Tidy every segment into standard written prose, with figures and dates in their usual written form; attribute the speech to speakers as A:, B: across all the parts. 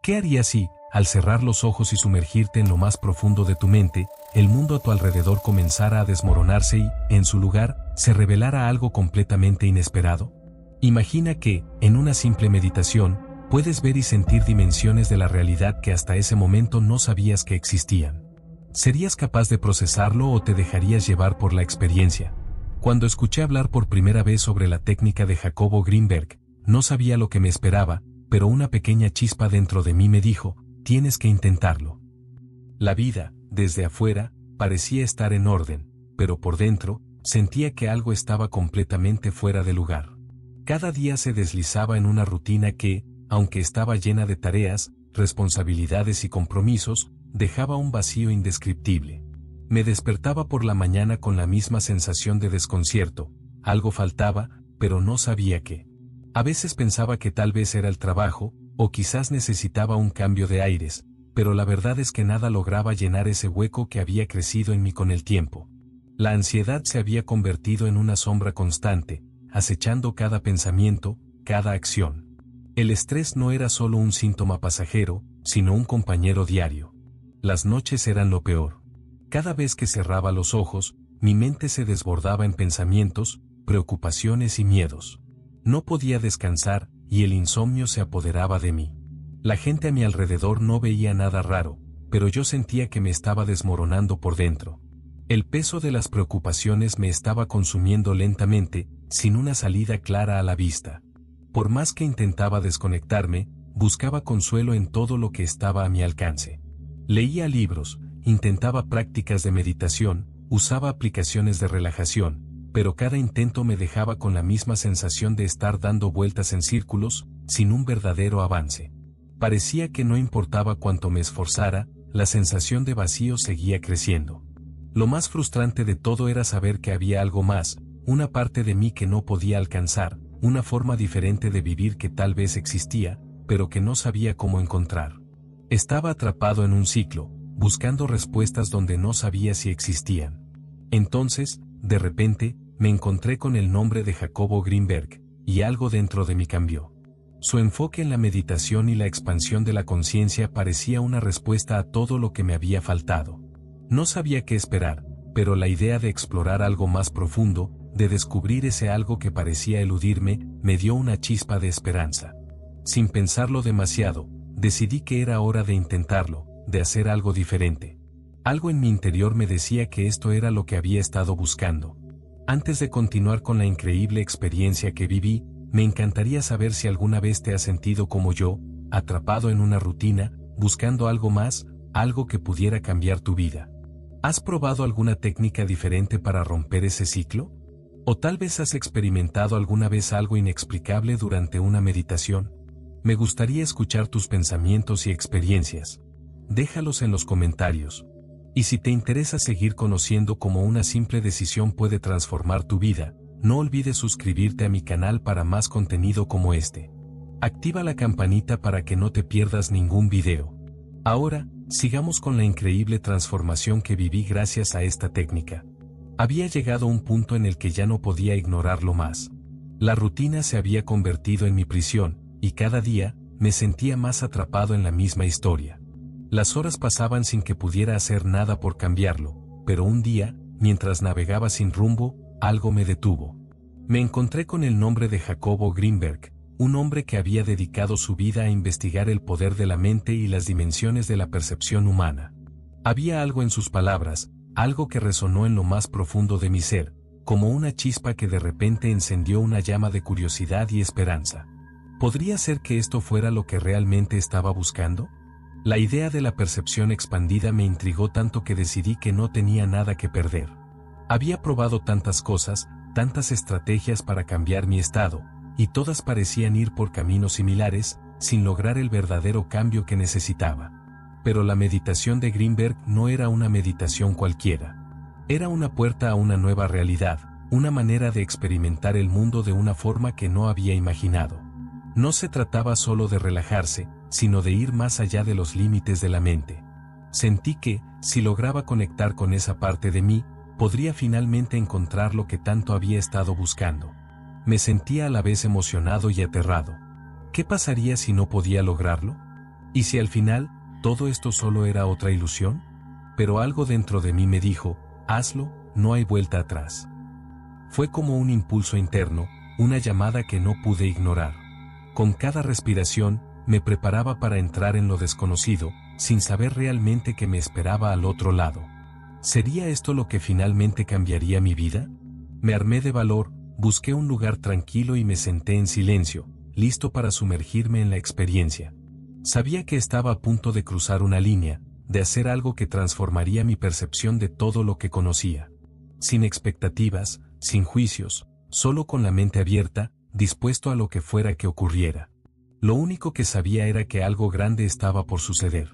A: ¿Qué harías si, al cerrar los ojos y sumergirte en lo más profundo de tu mente, el mundo a tu alrededor comenzara a desmoronarse y, en su lugar, se revelara algo completamente inesperado? Imagina que, en una simple meditación, puedes ver y sentir dimensiones de la realidad que hasta ese momento no sabías que existían. ¿Serías capaz de procesarlo o te dejarías llevar por la experiencia? Cuando escuché hablar por primera vez sobre la técnica de Jacobo Greenberg, no sabía lo que me esperaba, pero una pequeña chispa dentro de mí me dijo, tienes que intentarlo. La vida, desde afuera, parecía estar en orden, pero por dentro, sentía que algo estaba completamente fuera de lugar. Cada día se deslizaba en una rutina que, aunque estaba llena de tareas, responsabilidades y compromisos, dejaba un vacío indescriptible. Me despertaba por la mañana con la misma sensación de desconcierto, algo faltaba, pero no sabía qué. A veces pensaba que tal vez era el trabajo, o quizás necesitaba un cambio de aires, pero la verdad es que nada lograba llenar ese hueco que había crecido en mí con el tiempo. La ansiedad se había convertido en una sombra constante, acechando cada pensamiento, cada acción. El estrés no era solo un síntoma pasajero, sino un compañero diario. Las noches eran lo peor. Cada vez que cerraba los ojos, mi mente se desbordaba en pensamientos, preocupaciones y miedos. No podía descansar, y el insomnio se apoderaba de mí. La gente a mi alrededor no veía nada raro, pero yo sentía que me estaba desmoronando por dentro. El peso de las preocupaciones me estaba consumiendo lentamente, sin una salida clara a la vista. Por más que intentaba desconectarme, buscaba consuelo en todo lo que estaba a mi alcance. Leía libros, intentaba prácticas de meditación, usaba aplicaciones de relajación, pero cada intento me dejaba con la misma sensación de estar dando vueltas en círculos, sin un verdadero avance. Parecía que no importaba cuánto me esforzara, la sensación de vacío seguía creciendo. Lo más frustrante de todo era saber que había algo más, una parte de mí que no podía alcanzar, una forma diferente de vivir que tal vez existía, pero que no sabía cómo encontrar. Estaba atrapado en un ciclo, buscando respuestas donde no sabía si existían. Entonces, de repente, me encontré con el nombre de Jacobo Greenberg, y algo dentro de mí cambió. Su enfoque en la meditación y la expansión de la conciencia parecía una respuesta a todo lo que me había faltado. No sabía qué esperar, pero la idea de explorar algo más profundo, de descubrir ese algo que parecía eludirme, me dio una chispa de esperanza. Sin pensarlo demasiado, decidí que era hora de intentarlo, de hacer algo diferente. Algo en mi interior me decía que esto era lo que había estado buscando. Antes de continuar con la increíble experiencia que viví, me encantaría saber si alguna vez te has sentido como yo, atrapado en una rutina, buscando algo más, algo que pudiera cambiar tu vida. ¿Has probado alguna técnica diferente para romper ese ciclo? ¿O tal vez has experimentado alguna vez algo inexplicable durante una meditación? Me gustaría escuchar tus pensamientos y experiencias. Déjalos en los comentarios. Y si te interesa seguir conociendo cómo una simple decisión puede transformar tu vida, no olvides suscribirte a mi canal para más contenido como este. Activa la campanita para que no te pierdas ningún video. Ahora, sigamos con la increíble transformación que viví gracias a esta técnica. Había llegado a un punto en el que ya no podía ignorarlo más. La rutina se había convertido en mi prisión, y cada día, me sentía más atrapado en la misma historia. Las horas pasaban sin que pudiera hacer nada por cambiarlo, pero un día, mientras navegaba sin rumbo, algo me detuvo. Me encontré con el nombre de Jacobo Greenberg, un hombre que había dedicado su vida a investigar el poder de la mente y las dimensiones de la percepción humana. Había algo en sus palabras, algo que resonó en lo más profundo de mi ser, como una chispa que de repente encendió una llama de curiosidad y esperanza. ¿Podría ser que esto fuera lo que realmente estaba buscando? La idea de la percepción expandida me intrigó tanto que decidí que no tenía nada que perder. Había probado tantas cosas, tantas estrategias para cambiar mi estado, y todas parecían ir por caminos similares, sin lograr el verdadero cambio que necesitaba. Pero la meditación de Greenberg no era una meditación cualquiera. Era una puerta a una nueva realidad, una manera de experimentar el mundo de una forma que no había imaginado. No se trataba solo de relajarse, sino de ir más allá de los límites de la mente. Sentí que, si lograba conectar con esa parte de mí, podría finalmente encontrar lo que tanto había estado buscando. Me sentía a la vez emocionado y aterrado. ¿Qué pasaría si no podía lograrlo? ¿Y si al final, todo esto solo era otra ilusión? Pero algo dentro de mí me dijo, hazlo, no hay vuelta atrás. Fue como un impulso interno, una llamada que no pude ignorar. Con cada respiración, me preparaba para entrar en lo desconocido, sin saber realmente qué me esperaba al otro lado. ¿Sería esto lo que finalmente cambiaría mi vida? Me armé de valor, busqué un lugar tranquilo y me senté en silencio, listo para sumergirme en la experiencia. Sabía que estaba a punto de cruzar una línea, de hacer algo que transformaría mi percepción de todo lo que conocía. Sin expectativas, sin juicios, solo con la mente abierta, dispuesto a lo que fuera que ocurriera. Lo único que sabía era que algo grande estaba por suceder.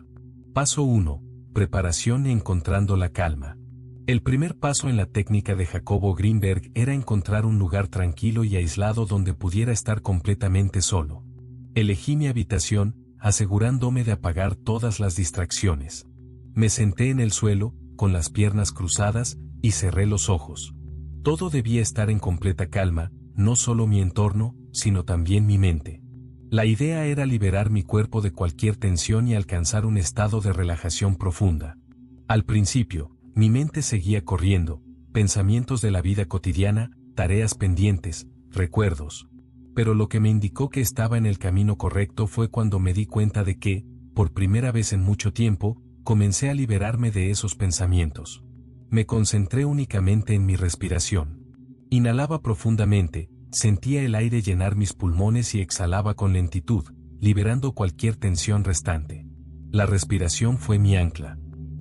A: Paso 1. Preparación y encontrando la calma. El primer paso en la técnica de Jacobo Greenberg era encontrar un lugar tranquilo y aislado donde pudiera estar completamente solo. Elegí mi habitación, asegurándome de apagar todas las distracciones. Me senté en el suelo, con las piernas cruzadas, y cerré los ojos. Todo debía estar en completa calma, no solo mi entorno, sino también mi mente. La idea era liberar mi cuerpo de cualquier tensión y alcanzar un estado de relajación profunda. Al principio, mi mente seguía corriendo, pensamientos de la vida cotidiana, tareas pendientes, recuerdos. Pero lo que me indicó que estaba en el camino correcto fue cuando me di cuenta de que, por primera vez en mucho tiempo, comencé a liberarme de esos pensamientos. Me concentré únicamente en mi respiración. Inhalaba profundamente, sentía el aire llenar mis pulmones y exhalaba con lentitud, liberando cualquier tensión restante. La respiración fue mi ancla.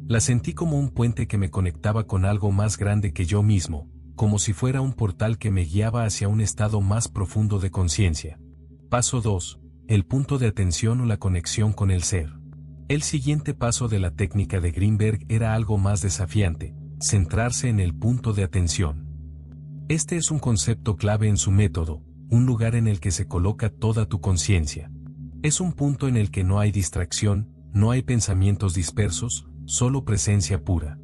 A: La sentí como un puente que me conectaba con algo más grande que yo mismo, como si fuera un portal que me guiaba hacia un estado más profundo de conciencia. Paso 2. El punto de atención o la conexión con el ser. El siguiente paso de la técnica de Greenberg era algo más desafiante, centrarse en el punto de atención. Este es un concepto clave en su método, un lugar en el que se coloca toda tu conciencia. Es un punto en el que no hay distracción, no hay pensamientos dispersos, solo presencia pura.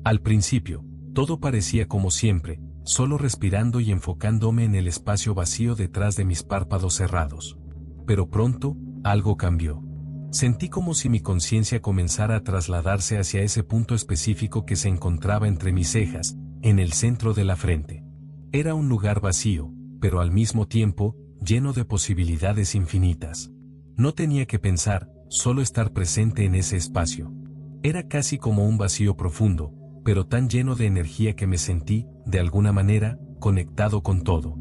A: Al principio, todo parecía como siempre, solo respirando y enfocándome en el espacio vacío detrás de mis párpados cerrados. Pero pronto, algo cambió. Sentí como si mi conciencia comenzara a trasladarse hacia ese punto específico que se encontraba entre mis cejas, en el centro de la frente. Era un lugar vacío, pero al mismo tiempo, lleno de posibilidades infinitas. No tenía que pensar, solo estar presente en ese espacio. Era casi como un vacío profundo, pero tan lleno de energía que me sentí, de alguna manera, conectado con todo.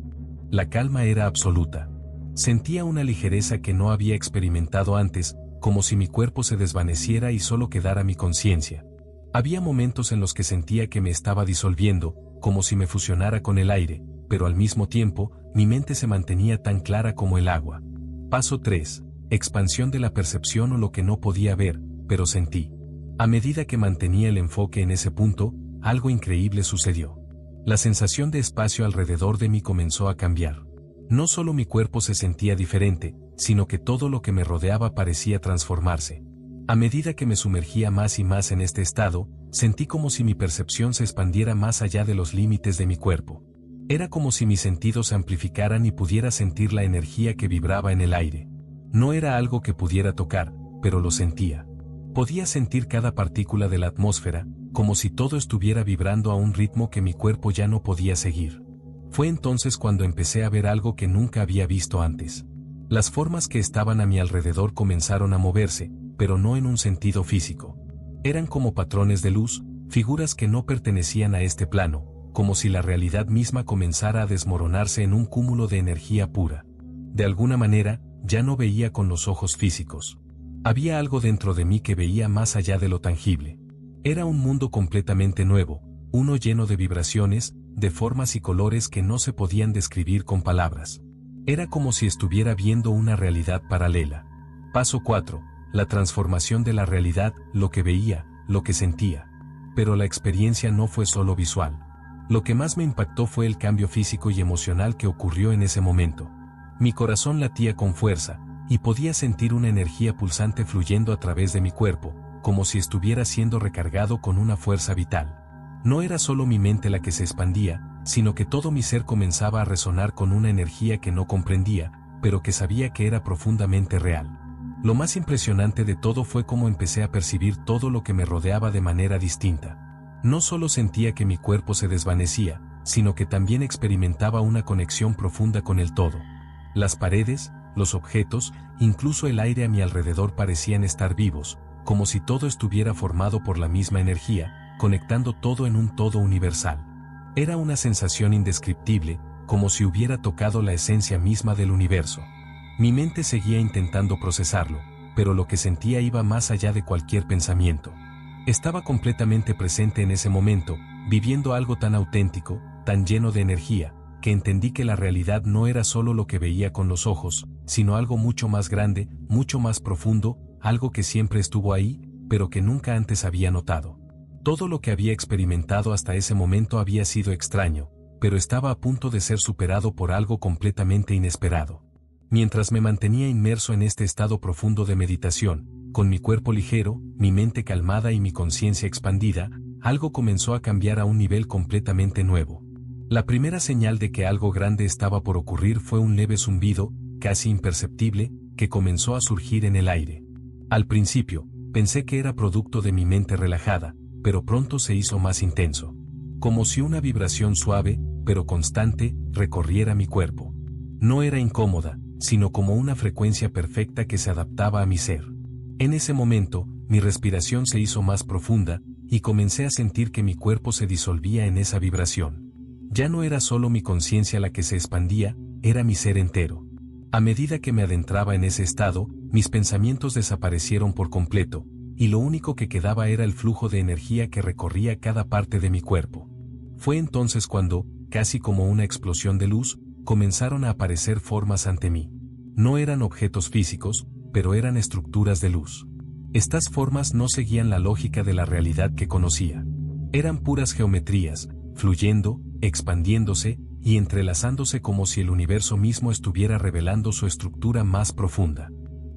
A: La calma era absoluta. Sentía una ligereza que no había experimentado antes, como si mi cuerpo se desvaneciera y solo quedara mi conciencia. Había momentos en los que sentía que me estaba disolviendo, como si me fusionara con el aire, pero al mismo tiempo, mi mente se mantenía tan clara como el agua. Paso 3. Expansión de la percepción o lo que no podía ver, pero sentí. A medida que mantenía el enfoque en ese punto, algo increíble sucedió. La sensación de espacio alrededor de mí comenzó a cambiar. No solo mi cuerpo se sentía diferente, sino que todo lo que me rodeaba parecía transformarse. A medida que me sumergía más y más en este estado, sentí como si mi percepción se expandiera más allá de los límites de mi cuerpo. Era como si mis sentidos se amplificaran y pudiera sentir la energía que vibraba en el aire. No era algo que pudiera tocar, pero lo sentía. Podía sentir cada partícula de la atmósfera, como si todo estuviera vibrando a un ritmo que mi cuerpo ya no podía seguir. Fue entonces cuando empecé a ver algo que nunca había visto antes. Las formas que estaban a mi alrededor comenzaron a moverse, pero no en un sentido físico. Eran como patrones de luz, figuras que no pertenecían a este plano, como si la realidad misma comenzara a desmoronarse en un cúmulo de energía pura. De alguna manera, ya no veía con los ojos físicos. Había algo dentro de mí que veía más allá de lo tangible. Era un mundo completamente nuevo, uno lleno de vibraciones, de formas y colores que no se podían describir con palabras. Era como si estuviera viendo una realidad paralela. Paso 4. La transformación de la realidad, lo que veía, lo que sentía. Pero la experiencia no fue solo visual. Lo que más me impactó fue el cambio físico y emocional que ocurrió en ese momento. Mi corazón latía con fuerza, y podía sentir una energía pulsante fluyendo a través de mi cuerpo, como si estuviera siendo recargado con una fuerza vital. No era solo mi mente la que se expandía, sino que todo mi ser comenzaba a resonar con una energía que no comprendía, pero que sabía que era profundamente real. Lo más impresionante de todo fue cómo empecé a percibir todo lo que me rodeaba de manera distinta. No solo sentía que mi cuerpo se desvanecía, sino que también experimentaba una conexión profunda con el todo. Las paredes, los objetos, incluso el aire a mi alrededor parecían estar vivos, como si todo estuviera formado por la misma energía, conectando todo en un todo universal. Era una sensación indescriptible, como si hubiera tocado la esencia misma del universo. Mi mente seguía intentando procesarlo, pero lo que sentía iba más allá de cualquier pensamiento. Estaba completamente presente en ese momento, viviendo algo tan auténtico, tan lleno de energía, que entendí que la realidad no era solo lo que veía con los ojos, sino algo mucho más grande, mucho más profundo, algo que siempre estuvo ahí, pero que nunca antes había notado. Todo lo que había experimentado hasta ese momento había sido extraño, pero estaba a punto de ser superado por algo completamente inesperado. Mientras me mantenía inmerso en este estado profundo de meditación, con mi cuerpo ligero, mi mente calmada y mi conciencia expandida, algo comenzó a cambiar a un nivel completamente nuevo. La primera señal de que algo grande estaba por ocurrir fue un leve zumbido, casi imperceptible, que comenzó a surgir en el aire. Al principio, pensé que era producto de mi mente relajada, pero pronto se hizo más intenso. Como si una vibración suave, pero constante, recorriera mi cuerpo. No era incómoda, sino como una frecuencia perfecta que se adaptaba a mi ser. En ese momento, mi respiración se hizo más profunda, y comencé a sentir que mi cuerpo se disolvía en esa vibración. Ya no era solo mi conciencia la que se expandía, era mi ser entero. A medida que me adentraba en ese estado, mis pensamientos desaparecieron por completo, y lo único que quedaba era el flujo de energía que recorría cada parte de mi cuerpo. Fue entonces cuando, casi como una explosión de luz, comenzaron a aparecer formas ante mí. No eran objetos físicos, pero eran estructuras de luz. Estas formas no seguían la lógica de la realidad que conocía. Eran puras geometrías, fluyendo, expandiéndose y entrelazándose como si el universo mismo estuviera revelando su estructura más profunda.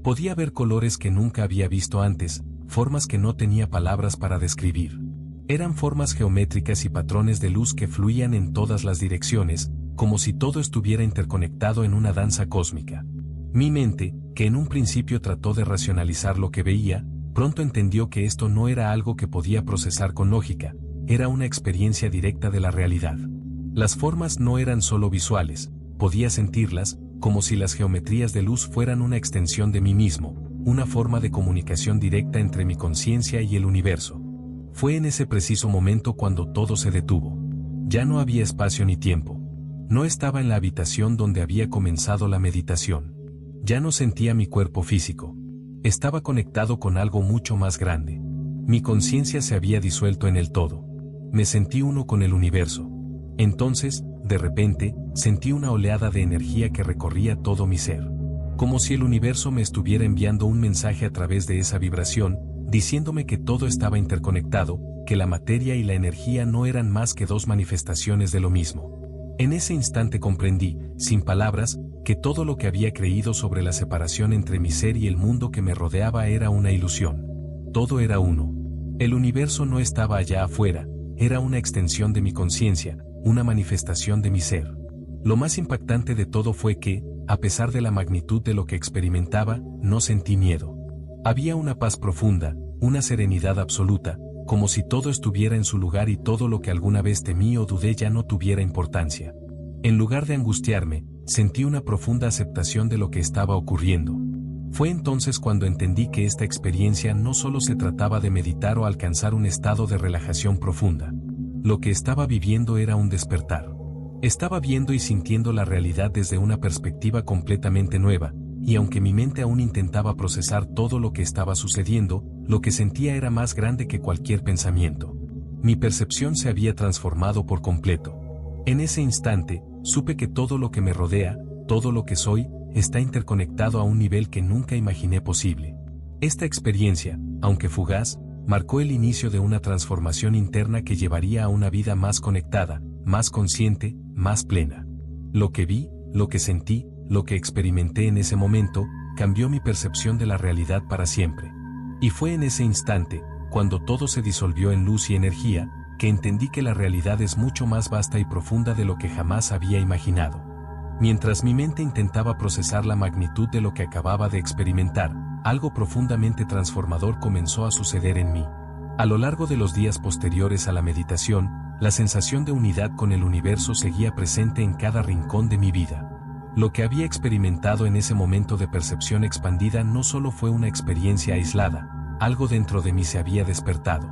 A: Podía ver colores que nunca había visto antes, formas que no tenía palabras para describir. Eran formas geométricas y patrones de luz que fluían en todas las direcciones, como si todo estuviera interconectado en una danza cósmica. Mi mente, que en un principio trató de racionalizar lo que veía, pronto entendió que esto no era algo que podía procesar con lógica, era una experiencia directa de la realidad. Las formas no eran solo visuales, podía sentirlas, como si las geometrías de luz fueran una extensión de mí mismo, una forma de comunicación directa entre mi conciencia y el universo. Fue en ese preciso momento cuando todo se detuvo. Ya no había espacio ni tiempo. No estaba en la habitación donde había comenzado la meditación. Ya no sentía mi cuerpo físico. Estaba conectado con algo mucho más grande. Mi conciencia se había disuelto en el todo. Me sentí uno con el universo. Entonces, de repente, sentí una oleada de energía que recorría todo mi ser. Como si el universo me estuviera enviando un mensaje a través de esa vibración, diciéndome que todo estaba interconectado, que la materia y la energía no eran más que dos manifestaciones de lo mismo. En ese instante comprendí, sin palabras, que todo lo que había creído sobre la separación entre mi ser y el mundo que me rodeaba era una ilusión. Todo era uno. El universo no estaba allá afuera, era una extensión de mi conciencia, una manifestación de mi ser. Lo más impactante de todo fue que, a pesar de la magnitud de lo que experimentaba, no sentí miedo. Había una paz profunda, una serenidad absoluta, como si todo estuviera en su lugar y todo lo que alguna vez temí o dudé ya no tuviera importancia. En lugar de angustiarme, sentí una profunda aceptación de lo que estaba ocurriendo. Fue entonces cuando entendí que esta experiencia no solo se trataba de meditar o alcanzar un estado de relajación profunda. Lo que estaba viviendo era un despertar. Estaba viendo y sintiendo la realidad desde una perspectiva completamente nueva, y aunque mi mente aún intentaba procesar todo lo que estaba sucediendo, lo que sentía era más grande que cualquier pensamiento. Mi percepción se había transformado por completo. En ese instante, supe que todo lo que me rodea, todo lo que soy, está interconectado a un nivel que nunca imaginé posible. Esta experiencia, aunque fugaz, marcó el inicio de una transformación interna que llevaría a una vida más conectada, más consciente, más plena. Lo que vi, lo que sentí, lo que experimenté en ese momento, cambió mi percepción de la realidad para siempre. Y fue en ese instante, cuando todo se disolvió en luz y energía, que entendí que la realidad es mucho más vasta y profunda de lo que jamás había imaginado. Mientras mi mente intentaba procesar la magnitud de lo que acababa de experimentar, algo profundamente transformador comenzó a suceder en mí. A lo largo de los días posteriores a la meditación, la sensación de unidad con el universo seguía presente en cada rincón de mi vida. Lo que había experimentado en ese momento de percepción expandida no solo fue una experiencia aislada, algo dentro de mí se había despertado.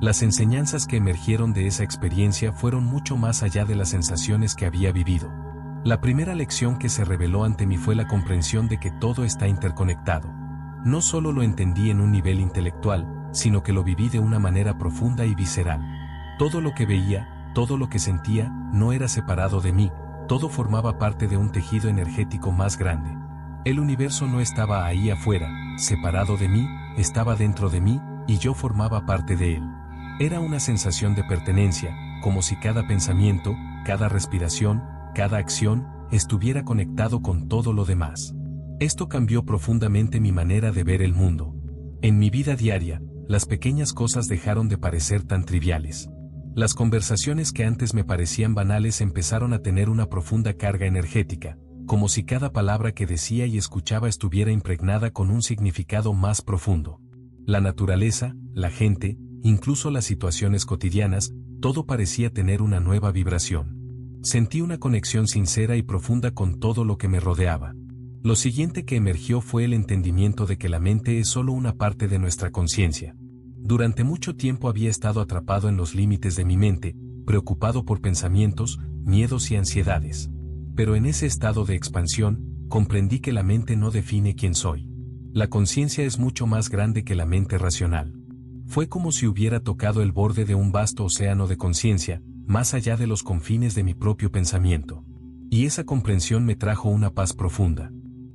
A: Las enseñanzas que emergieron de esa experiencia fueron mucho más allá de las sensaciones que había vivido. La primera lección que se reveló ante mí fue la comprensión de que todo está interconectado. No solo lo entendí en un nivel intelectual, sino que lo viví de una manera profunda y visceral. Todo lo que veía, todo lo que sentía, no era separado de mí, todo formaba parte de un tejido energético más grande. El universo no estaba ahí afuera, separado de mí, estaba dentro de mí, y yo formaba parte de él. Era una sensación de pertenencia, como si cada pensamiento, cada respiración, cada acción, estuviera conectado con todo lo demás. Esto cambió profundamente mi manera de ver el mundo. En mi vida diaria, las pequeñas cosas dejaron de parecer tan triviales. Las conversaciones que antes me parecían banales empezaron a tener una profunda carga energética, como si cada palabra que decía y escuchaba estuviera impregnada con un significado más profundo. La naturaleza, la gente, incluso las situaciones cotidianas, todo parecía tener una nueva vibración. Sentí una conexión sincera y profunda con todo lo que me rodeaba. Lo siguiente que emergió fue el entendimiento de que la mente es solo una parte de nuestra conciencia. Durante mucho tiempo había estado atrapado en los límites de mi mente, preocupado por pensamientos, miedos y ansiedades. Pero en ese estado de expansión, comprendí que la mente no define quién soy. La conciencia es mucho más grande que la mente racional. Fue como si hubiera tocado el borde de un vasto océano de conciencia, más allá de los confines de mi propio pensamiento. Y esa comprensión me trajo una paz profunda.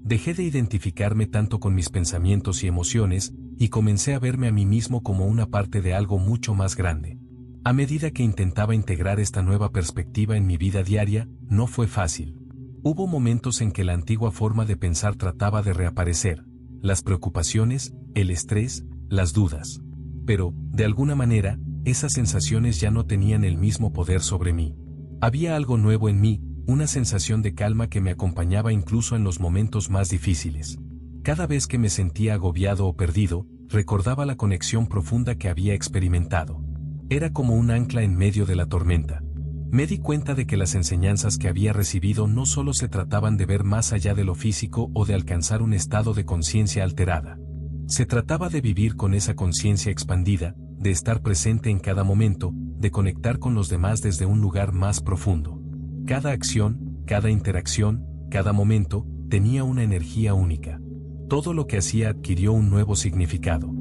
A: Dejé de identificarme tanto con mis pensamientos y emociones, y comencé a verme a mí mismo como una parte de algo mucho más grande. A medida que intentaba integrar esta nueva perspectiva en mi vida diaria, no fue fácil. Hubo momentos en que la antigua forma de pensar trataba de reaparecer, las preocupaciones, el estrés, las dudas. Pero, de alguna manera, esas sensaciones ya no tenían el mismo poder sobre mí. Había algo nuevo en mí, una sensación de calma que me acompañaba incluso en los momentos más difíciles. Cada vez que me sentía agobiado o perdido, recordaba la conexión profunda que había experimentado. Era como un ancla en medio de la tormenta. Me di cuenta de que las enseñanzas que había recibido no solo se trataban de ver más allá de lo físico o de alcanzar un estado de conciencia alterada. Se trataba de vivir con esa conciencia expandida, de estar presente en cada momento, de conectar con los demás desde un lugar más profundo. Cada acción, cada interacción, cada momento, tenía una energía única. Todo lo que hacía adquirió un nuevo significado.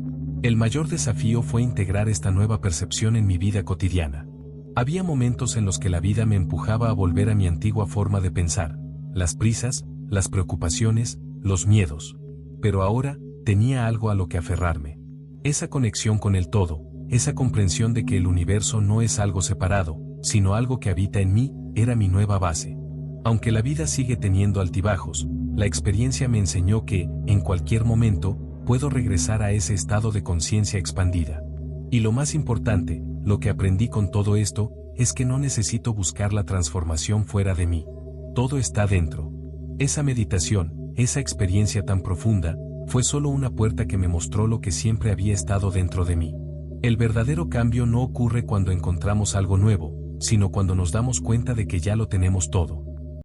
A: El mayor desafío fue integrar esta nueva percepción en mi vida cotidiana. Había momentos en los que la vida me empujaba a volver a mi antigua forma de pensar, las prisas, las preocupaciones, los miedos. Pero ahora, tenía algo a lo que aferrarme. Esa conexión con el todo, esa comprensión de que el universo no es algo separado, sino algo que habita en mí, era mi nueva base. Aunque la vida sigue teniendo altibajos, la experiencia me enseñó que, en cualquier momento, puedo regresar a ese estado de conciencia expandida. Y lo más importante, lo que aprendí con todo esto, es que no necesito buscar la transformación fuera de mí. Todo está dentro. Esa meditación, esa experiencia tan profunda, fue solo una puerta que me mostró lo que siempre había estado dentro de mí. El verdadero cambio no ocurre cuando encontramos algo nuevo, sino cuando nos damos cuenta de que ya lo tenemos todo.